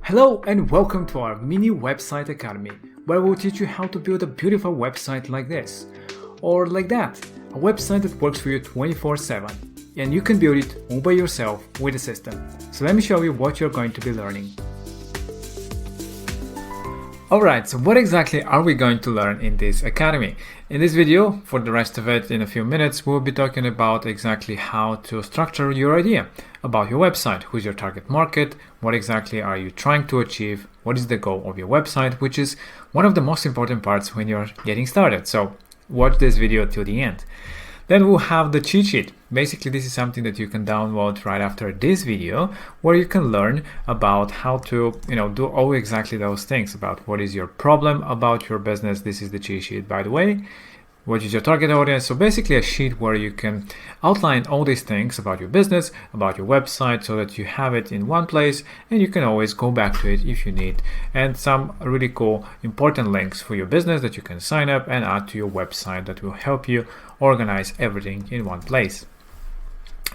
Hello and welcome to our mini website academy, where we'll teach you how to build a beautiful website like this, or like that, a website that works for you 24/7, and you can build it all by yourself with a system. So let me show you what you're going to be learning. Alright, so what exactly are we going to learn in this academy? In this video, for the rest of it in a few minutes, we'll be talking about exactly how to structure your idea about your website, who's your target market, what exactly are you trying to achieve, what is the goal of your website, which is one of the most important parts when you're getting started. So watch this video till the end. Then we'll have the cheat sheet. Basically, this is something that you can download right after this video, where you can learn about how to, do all exactly those things about what is your problem about your business. This is the cheat sheet, by the way. What is your target audience? So basically a sheet where you can outline all these things about your business, about your website, so that you have it in one place and you can always go back to it if you need. And some really cool, important links for your business that you can sign up and add to your website that will help you organize everything in one place.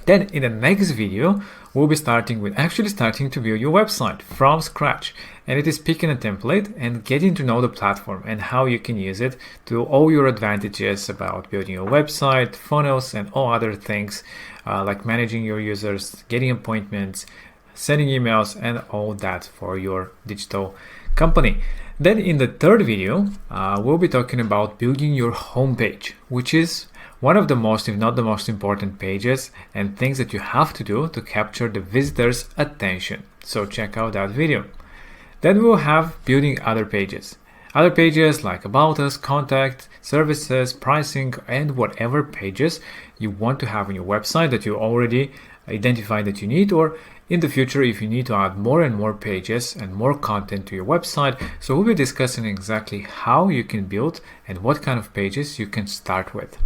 Then in the next video, we'll be starting to build your website from scratch. And it is picking a template and getting to know the platform and how you can use it to all your advantages about building your website, funnels, and all other things like managing your users, getting appointments, sending emails, and all that for your digital company. Then in the third video, we'll be talking about building your homepage, which is one of the most, if not the most important pages and things that you have to do to capture the visitor's attention. So check out that video. Then we'll have building other pages. Other pages like About Us, Contact, Services, Pricing, and whatever pages you want to have on your website that you already identified that you need, or in the future if you need to add more and more pages and more content to your website. So we'll be discussing exactly how you can build and what kind of pages you can start with.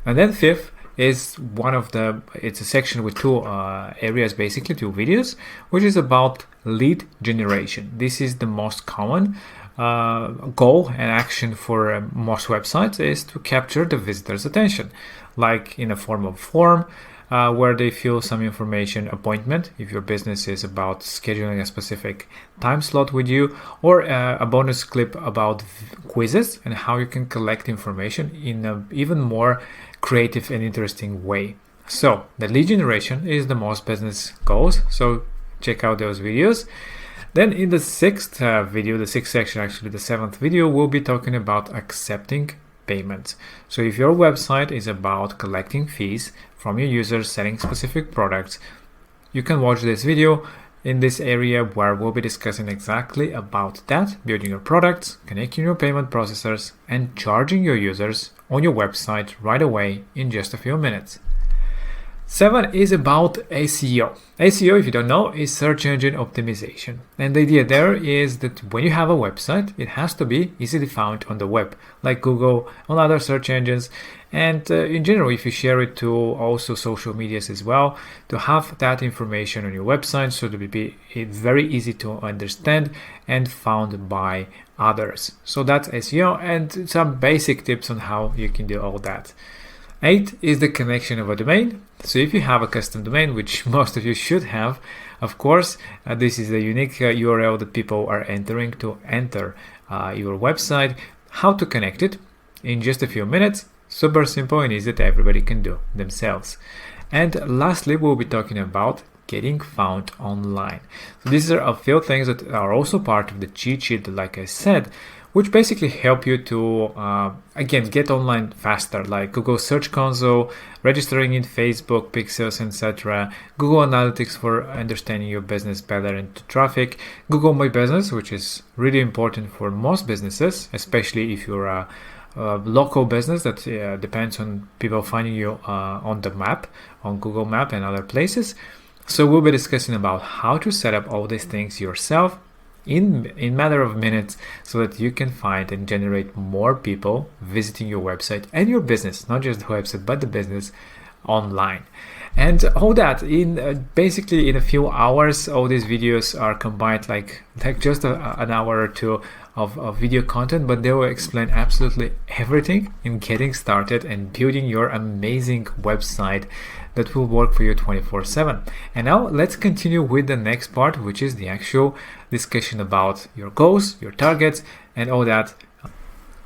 And then fifth is it's a section with two areas, basically two videos, which is about lead generation. This is the most common goal and action for most websites, is to capture the visitor's attention, like in a form of form where they fill some information, appointment, if your business is about scheduling a specific time slot with you, or a bonus clip about quizzes and how you can collect information in an even more creative and interesting way. So the lead generation is the most business goals, so check out those videos. Then in the sixth video, the sixth section, actually the seventh video, we'll be talking about accepting payments. So if your website is about collecting fees from your users selling specific products, you can watch this video in this area where we'll be discussing exactly about that, building your products, connecting your payment processors, and charging your users on your website right away in just a few minutes. 7 is about SEO. SEO, if you don't know, is search engine optimization. And the idea there is that when you have a website, it has to be easily found on the web, like Google, on other search engines. And in general, if you share it to also social medias as well, to have that information on your website so to be very easy to understand and found by others. So that's SEO and some basic tips on how you can do all that. 8 is the connection of a domain. So if you have a custom domain, which most of you should have, of course, this is a unique URL that people are entering to enter your website. How to connect it in just a few minutes. Super simple and easy that everybody can do themselves. And lastly, we'll be talking about getting found online. So these are a few things that are also part of the cheat sheet, like I said, which basically help you to, again, get online faster, like Google Search Console, registering in Facebook, Pixels, etc., Google Analytics for understanding your business better and traffic, Google My Business, which is really important for most businesses, especially if you're a local business that depends on people finding you on the map, on Google Map and other places. So we'll be discussing about how to set up all these things yourself in matter of minutes, so that you can find and generate more people visiting your website and your business, not just the website but the business online. And all that in basically in a few hours. All these videos are combined like just an hour or two of video content, but they will explain absolutely everything in getting started and building your amazing website that will work for you 24/7. And now let's continue with the next part, which is the actual discussion about your goals, your targets, and all that.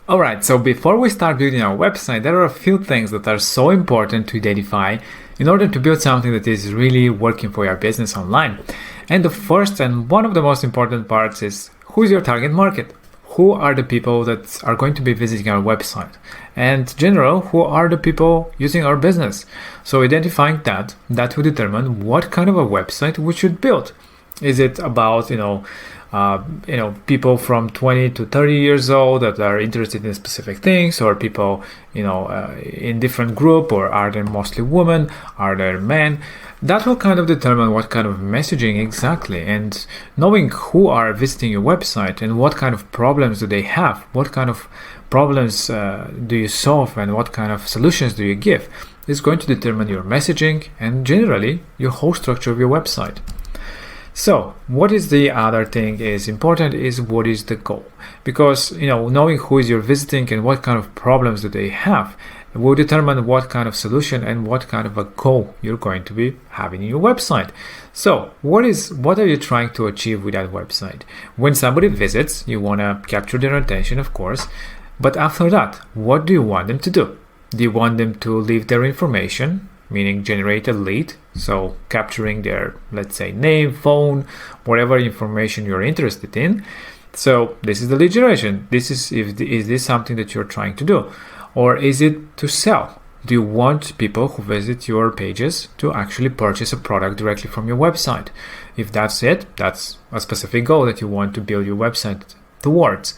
Alright, so before we start building our website, there are a few things that are so important to identify in order to build something that is really working for your business online. And the first and one of the most important parts is, who is your target market? Who are the people that are going to be visiting our website? And in general, who are the people using our business? So identifying that will determine what kind of a website we should build. Is it about, people from 20 to 30 years old that are interested in specific things, or people, in different group, or are there mostly women? Are there men? That will kind of determine what kind of messaging exactly, and knowing who are visiting your website and what kind of problems do they have, what kind of problems do you solve, and what kind of solutions do you give, is going to determine your messaging and generally your whole structure of your website. So what is the other thing is important is what is the goal, because knowing who is you're visiting and what kind of problems do they have will determine what kind of solution and what kind of a goal you're going to be having in your website. So what are you trying to achieve with that website? When somebody visits, you want to capture their attention, of course, but after that, what do you want them to do? Do you want them to leave their information, meaning generate a lead, so capturing their, let's say, name, phone, whatever information you're interested in? So this is the lead generation. Is this something that you're trying to do? Or is it to sell? Do you want people who visit your pages to actually purchase a product directly from your website? If that's it, that's a specific goal that you want to build your website towards.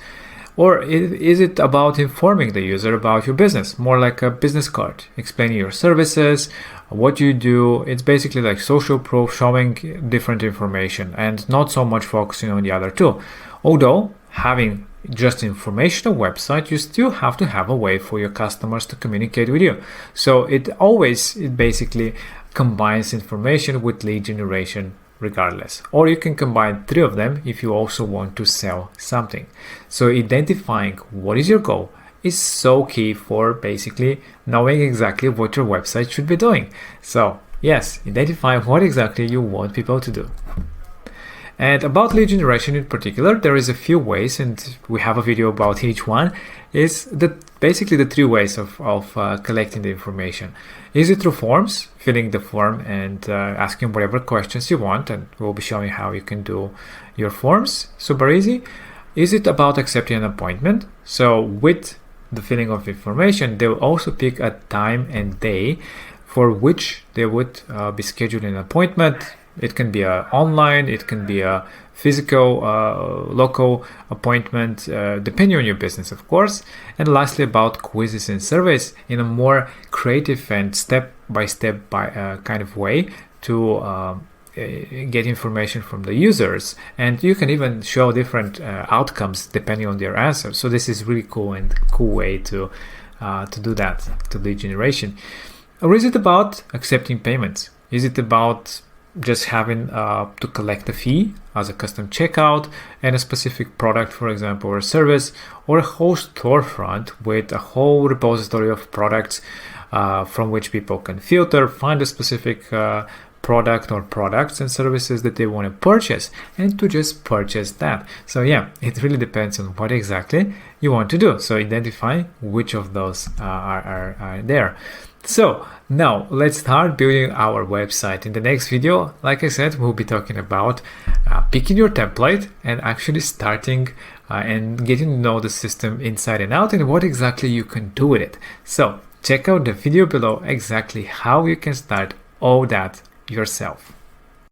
Or is it about informing the user about your business, more like a business card, explaining your services, what you do? It's basically like social proof, showing different information and not so much focusing on the other two. Although having just informational website, you still have to have a way for your customers to communicate with you. So it basically combines information with lead generation regardless. Or you can combine three of them if you also want to sell something. So identifying what is your goal is so key for basically knowing exactly what your website should be doing. So yes, identify what exactly you want people to do. And about lead generation in particular, there is a few ways, and we have a video about each one. Is basically the three ways of collecting the information. Is it through forms, filling the form and asking whatever questions you want, and we'll be showing how you can do your forms super easy. Is it about accepting an appointment? So with the filling of information, they will also pick a time and day for which they would be scheduling an appointment. It can be online, it can be a physical, local appointment, depending on your business, of course. And lastly, about quizzes and surveys in a more creative and step-by-step kind of way to get information from the users. And you can even show different outcomes depending on their answers. So this is really cool way to do that, to lead generation. Or is it about accepting payments? Is it about just having to collect a fee as a custom checkout and a specific product, for example, or a service, or a whole storefront with a whole repository of products from which people can filter, find a specific product or products and services that they want to purchase, and to just purchase that. So yeah, it really depends on what exactly you want to do. So identify which of those are there. So now let's start building our website. In the next video, like I said, we'll be talking about picking your template and actually starting and getting to know the system inside and out and what exactly you can do with it. So check out the video below exactly how you can start all that yourself.